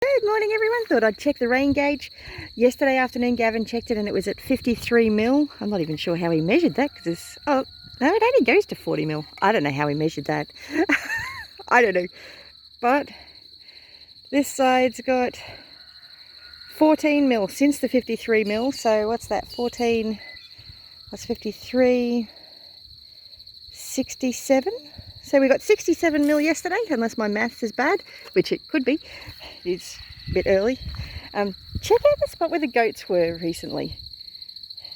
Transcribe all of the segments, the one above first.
Good morning everyone, thought I'd check the rain gauge. Yesterday afternoon Gavin checked it and it was at 53 mil. I'm not even sure how he measured that because it's, oh no, it only goes to 40 mil. I don't know how he measured that. I don't know. But this side's got 14 mil since the 53 mil. So what's that? 14, what's 53? 67. So we got 67 mil yesterday, unless my maths is bad, which it could be. It's a bit early. Check out the spot where the goats were recently.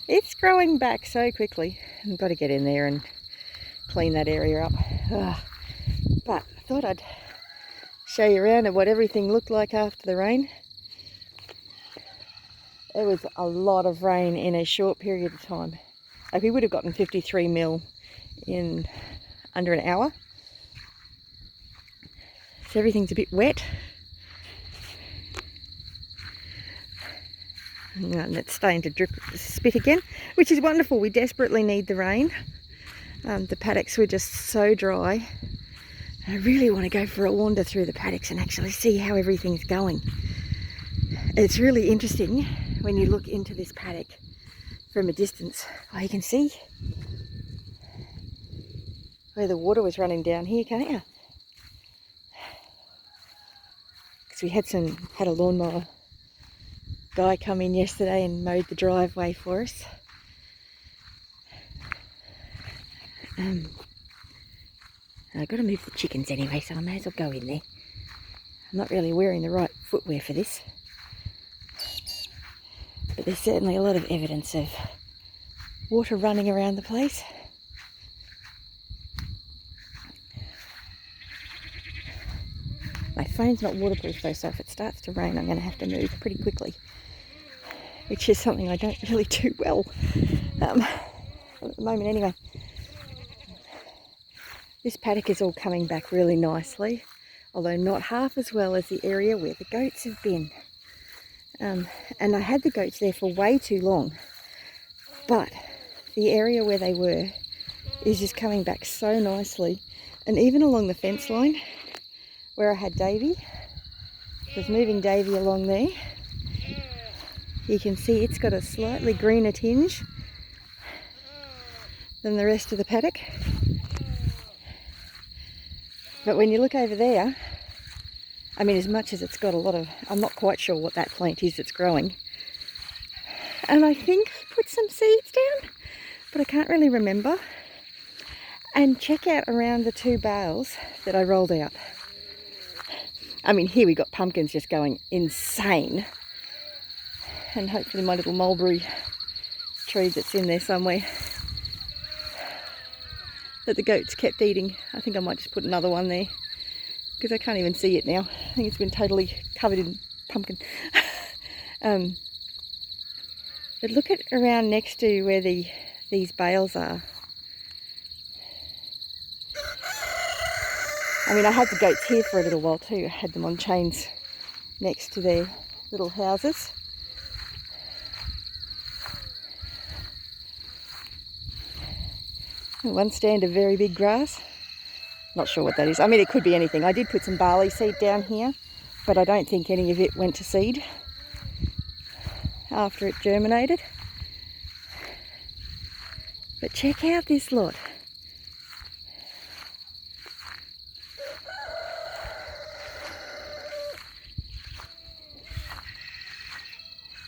It's growing back so quickly. I've got to get in there and clean that area up. But I thought I'd show you around at what everything looked like after the rain. There was a lot of rain in a short period of time. Like we would have gotten 53 mil in under an hour. So everything's a bit wet. And it's starting to drip spit again, which is wonderful. We desperately need the rain. The paddocks were just so dry. I really want to go for a wander through the paddocks and actually see how everything's going. It's really interesting when you look into this paddock from a distance. Oh, you can see where the water was running down here, can't you? Because we had a lawnmower guy come in yesterday and mowed the driveway for us. I've got to move the chickens anyway, so I may as well go in there. I'm not really wearing the right footwear for this, but there's certainly a lot of evidence of water running around the place. My phone's not waterproof though, so if it starts to rain I'm going to have to move pretty quickly, which is something I don't really do well at the moment anyway. This paddock is all coming back really nicely, although not half as well as the area where the goats have been. And I had the goats there for way too long, but the area where they were is just coming back so nicely. And even along the fence line where I had Davy, I was moving Davy along there. You can see it's got a slightly greener tinge than the rest of the paddock. But when you look over there, I mean, as much as it's got a lot of, I'm not quite sure what that plant is that's growing. And I think I put some seeds down, but I can't really remember. And check out around the two bales that I rolled out. I mean, here we got pumpkins just going insane. And hopefully my little mulberry tree that's in there somewhere that the goats kept eating. I think I might just put another one there because I can't even see it now. I think it's been totally covered in pumpkin. But look at around next to where these bales are. I mean, I had the goats here for a little while too. I had them on chains next to their little houses. One stand of very big grass. Not sure what that is. I mean, it could be anything. I did put some barley seed down here, but I don't think any of it went to seed after it germinated. But check out this lot.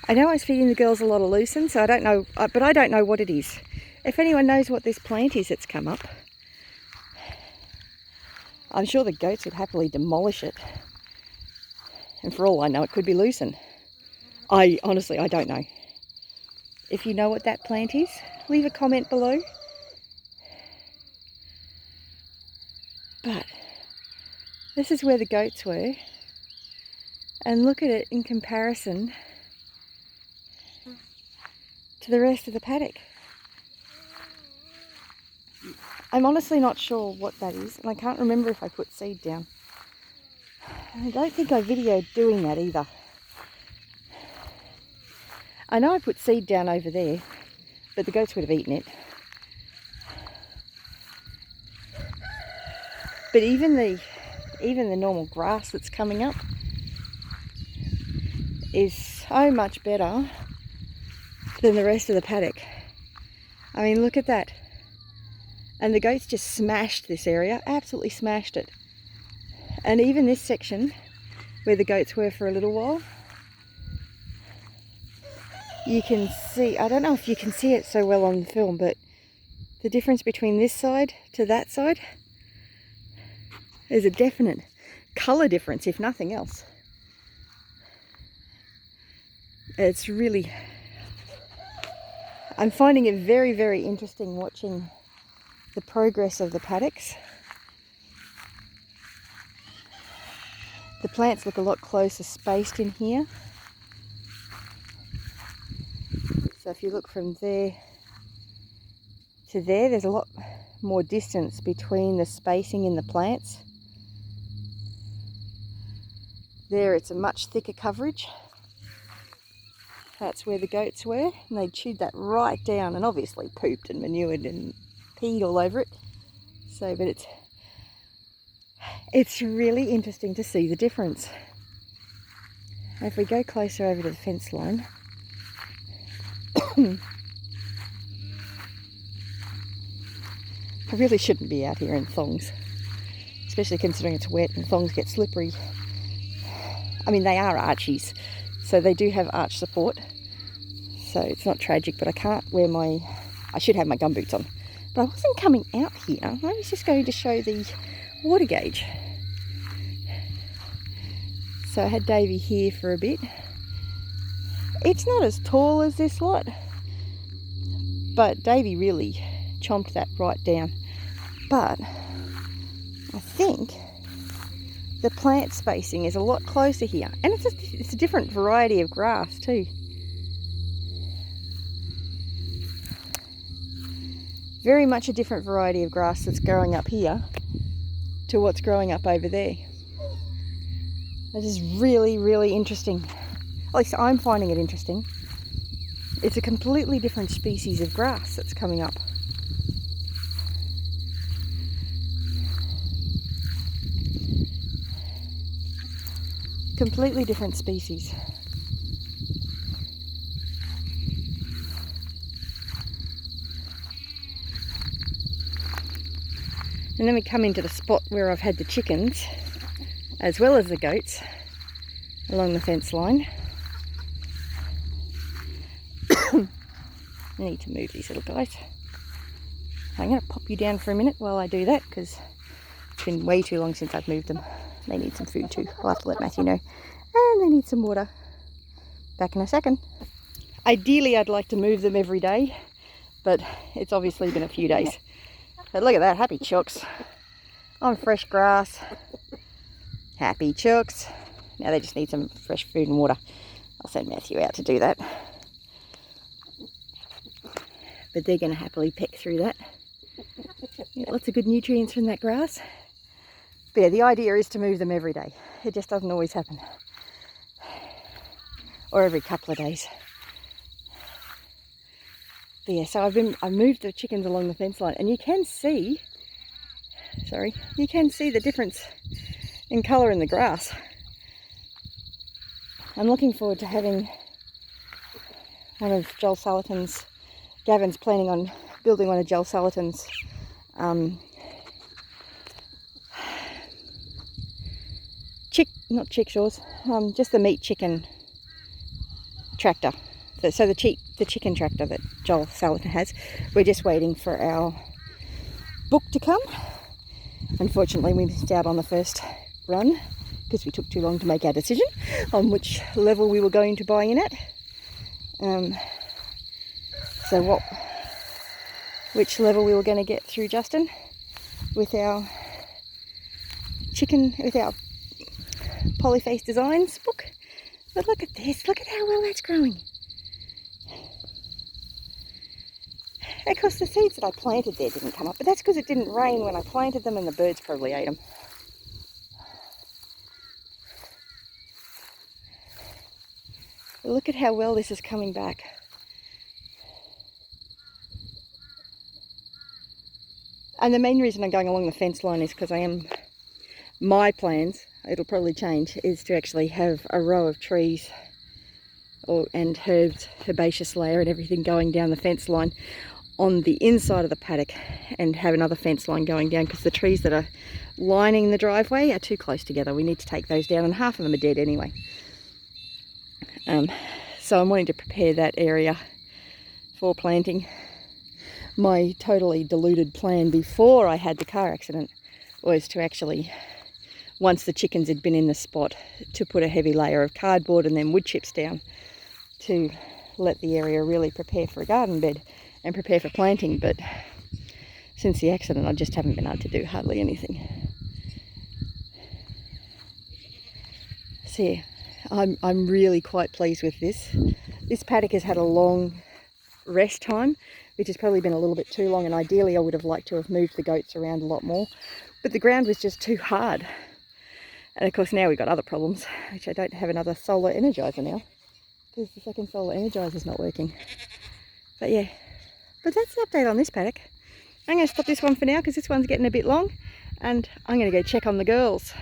I know I was feeding the girls a lot of lucerne, so I don't know, but I don't know what it is. If anyone knows what this plant is that's come up, I'm sure the goats would happily demolish it. And for all I know, it could be lucerne. Honestly, I don't know. If you know what that plant is, leave a comment below. But this is where the goats were. And look at it in comparison to the rest of the paddock. I'm honestly not sure what that is, and I can't remember if I put seed down. I don't think I videoed doing that either. I know I put seed down over there, but the goats would have eaten it. But even the normal grass that's coming up, is so much better than the rest of the paddock. I mean, look at that. And the goats just smashed this area, absolutely smashed it. And even this section where the goats were for a little while, you can see, I don't know if you can see it so well on the film, but the difference between this side to that side, there's a definite colour difference, if nothing else. It's really, I'm finding it very, very interesting watching the progress of the paddocks. The plants look a lot closer spaced in here. So if you look from there to there, there's a lot more distance between the spacing in the plants. There it's a much thicker coverage. That's where the goats were, and they chewed that right down and obviously pooped and manured and peed all over it. So, but it's really interesting to see the difference. If we go closer over to the fence line, I really shouldn't be out here in thongs, especially considering it's wet and thongs get slippery. I mean, they are archies, so they do have arch support, so it's not tragic, but I can't wear I should have my gumboots on. But I wasn't coming out here, I was just going to show the water gauge. So I had Davey here for a bit. It's not as tall as this lot, but Davey really chomped that right down. But I think the plant spacing is a lot closer here, and it's a different variety of grass too. Very much a different variety of grass that's growing up here to what's growing up over there. That is really, really interesting. At least I'm finding it interesting. It's a completely different species of grass that's coming up. Completely different species. And then we come into the spot where I've had the chickens, as well as the goats, along the fence line. I need to move these little guys. I'm going to pop you down for a minute while I do that, because it's been way too long since I've moved them. They need some food too. I'll have to let Matthew know. And they need some water. Back in a second. Ideally, I'd like to move them every day, but it's obviously been a few days. But look at that, happy chooks on fresh grass. Happy chooks. Now they just need some fresh food and water. I'll send Matthew out to do that. But they're going to happily peck through that. Get lots of good nutrients from that grass. But yeah, the idea is to move them every day. It just doesn't always happen. Or every couple of days. But yeah, so I've moved the chickens along the fence line, and you can see the difference in colour in the grass. I'm looking forward to having one of Joel Salatin's, Gavin's planning on building one of Joel Salatin's not chickshaws, just the meat chicken tractor. So the chicken tractor that Joel Salatin has. We're just waiting for our book to come. Unfortunately, we missed out on the first run because we took too long to make our decision on which level we were going to buy in at. Which level we were going to get through Justin with our Polyface Designs book. But look at this, look at how well that's growing. Of course, the seeds that I planted there didn't come up, but that's because it didn't rain when I planted them and the birds probably ate them. But look at how well this is coming back. And the main reason I'm going along the fence line is because my plans, it'll probably change, is to actually have a row of trees and herbs, herbaceous layer and everything going down the fence line on the inside of the paddock, and have another fence line going down, because the trees that are lining the driveway are too close together. We need to take those down, and half of them are dead anyway. So I'm wanting to prepare that area for planting. My totally deluded plan before I had the car accident was to actually, once the chickens had been in the spot, to put a heavy layer of cardboard and then wood chips down to let the area really prepare for a garden bed and prepare for planting. But since the accident, I just haven't been able to do hardly anything. So yeah, I'm really quite pleased with this. This paddock has had a long rest time, which has probably been a little bit too long, and ideally I would have liked to have moved the goats around a lot more, but the ground was just too hard. And of course now we've got other problems, which I don't have another solar energizer now, because the second solar energizer is not working. But yeah, but that's the update on this paddock. I'm going to stop this one for now because this one's getting a bit long, and I'm going to go check on the girls.